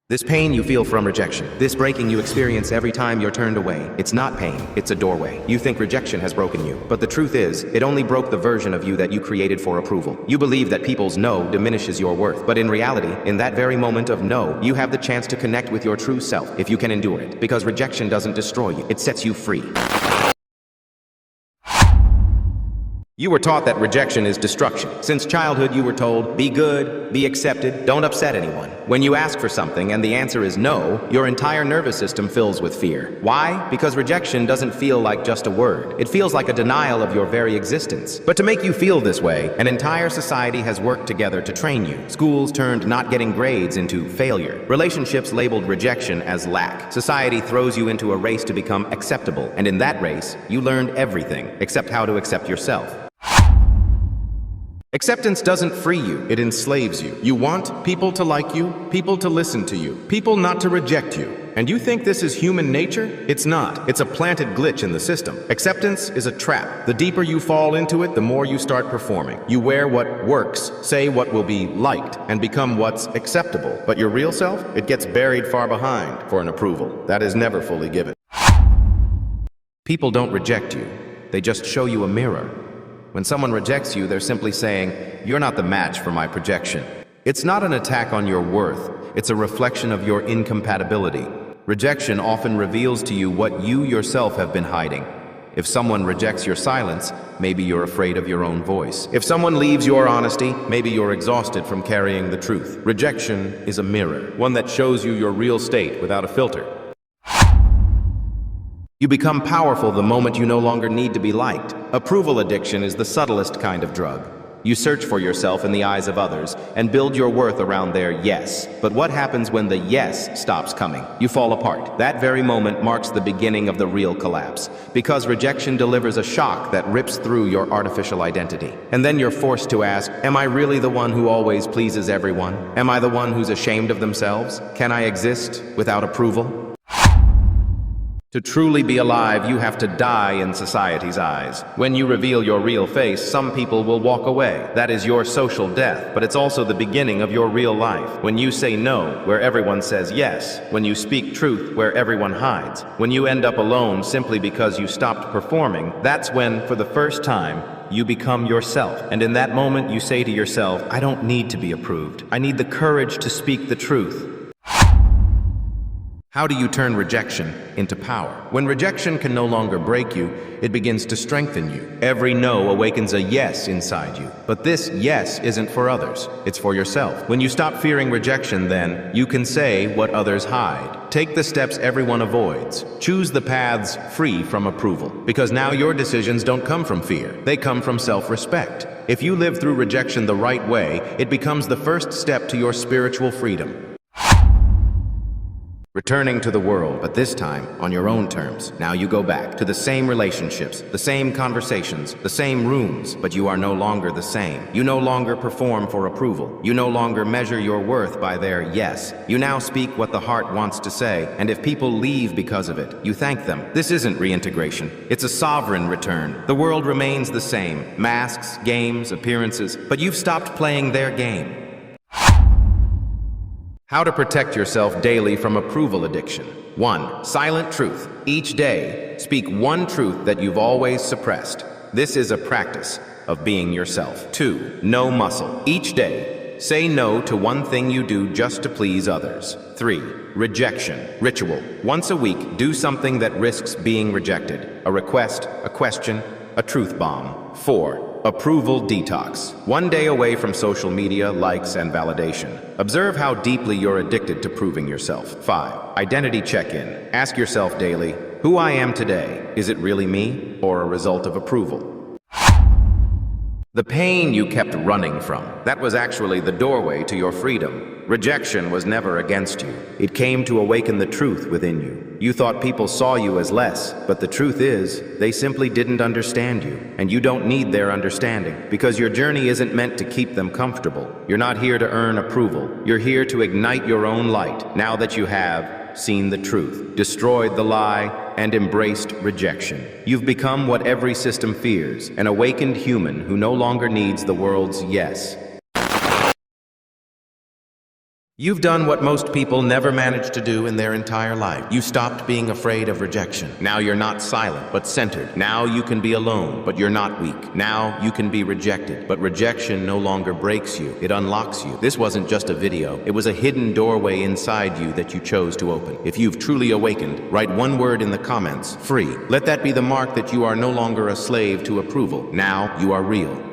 This pain you feel from rejection, this breaking you experience every time you're turned away, it's not pain, it's a doorway. You think rejection has broken you, but the truth is, it only broke the version of you that you created for approval. You believe that people's no diminishes your worth, but in reality, in that very moment of no, you have the chance to connect with your true self if you can endure it, because rejection doesn't destroy you, it sets you free. You were taught that rejection is destruction. Since childhood, you were told, be good, be accepted, don't upset anyone. When you ask for something and the answer is no, your entire nervous system fills with fear. Why? Because rejection doesn't feel like just a word. It feels like a denial of your very existence. But to make you feel this way, an entire society has worked together to train you. Schools turned not getting grades into failure. Relationships labeled rejection as lack. Society throws you into a race to become acceptable. And in that race, you learned everything except how to accept yourself. Acceptance doesn't free you, it enslaves you. You want people to like you, people to listen to you, people not to reject you. And you think this is human nature? It's not. It's a planted glitch in the system. Acceptance is a trap. The deeper you fall into it, the more you start performing. You wear what works, say what will be liked, and become what's acceptable. But your real self, it gets buried far behind for an approval that is never fully given. People don't reject you. They just show you a mirror. When someone rejects you, they're simply saying, you're not the match for my projection. It's not an attack on your worth, it's a reflection of your incompatibility. Rejection often reveals to you what you yourself have been hiding. If someone rejects your silence, maybe you're afraid of your own voice. If someone leaves your honesty, maybe you're exhausted from carrying the truth. Rejection is a mirror, one that shows you your real state without a filter. You become powerful the moment you no longer need to be liked. Approval addiction is the subtlest kind of drug. You search for yourself in the eyes of others and build your worth around their yes. But what happens when the yes stops coming? You fall apart. That very moment marks the beginning of the real collapse, because rejection delivers a shock that rips through your artificial identity. And then you're forced to ask, am I really the one who always pleases everyone? Am I the one who's ashamed of themselves? Can I exist without approval? To truly be alive, you have to die in society's eyes. When you reveal your real face, some people will walk away. That is your social death, but it's also the beginning of your real life. When you say no, where everyone says yes. When you speak truth, where everyone hides. When you end up alone simply because you stopped performing, that's when, for the first time, you become yourself. And in that moment, you say to yourself, I don't need to be approved. I need the courage to speak the truth. How do you turn rejection into power? When rejection can no longer break you, it begins to strengthen you. Every no awakens a yes inside you. But this yes isn't for others, it's for yourself. When you stop fearing rejection, then, you can say what others hide. Take the steps everyone avoids. Choose the paths free from approval. Because now your decisions don't come from fear, they come from self-respect. If you live through rejection the right way, it becomes the first step to your spiritual freedom. Returning to the world, but this time on your own terms. Now you go back to the same relationships, the same conversations, the same rooms, but you are no longer the same. You no longer perform for approval. You no longer measure your worth by their yes. You now speak what the heart wants to say, and if people leave because of it, you thank them. This isn't reintegration. It's a sovereign return. The world remains the same. Masks, games, appearances, but you've stopped playing their game. How to protect yourself daily from approval addiction. 1. Silent truth. Each day, speak one truth that you've always suppressed. This is a practice of being yourself. 2. No muscle. Each day, say no to one thing you do just to please others. 3. Rejection. Ritual. Once a week, do something that risks being rejected. A request, a question, a truth bomb. 4. Approval detox. One day away from social media, likes, and validation. Observe how deeply you're addicted to proving yourself. 5. Identity check-in. Ask yourself daily, who I am today, is it really me or a result of approval? The pain you kept running from, that was actually the doorway to your freedom. Rejection was never against you. It came to awaken the truth within you. You thought people saw you as less, but the truth is, they simply didn't understand you. And you don't need their understanding, because your journey isn't meant to keep them comfortable. You're not here to earn approval. You're here to ignite your own light, now that you have seen the truth, destroyed the lie, and embraced rejection. You've become what every system fears, an awakened human who no longer needs the world's yes. You've done what most people never manage to do in their entire life. You stopped being afraid of rejection. Now you're not silent, but centered. Now you can be alone, but you're not weak. Now you can be rejected, but rejection no longer breaks you. It unlocks you. This wasn't just a video. It was a hidden doorway inside you that you chose to open. If you've truly awakened, write one word in the comments: free. Let that be the mark that you are no longer a slave to approval. Now you are real.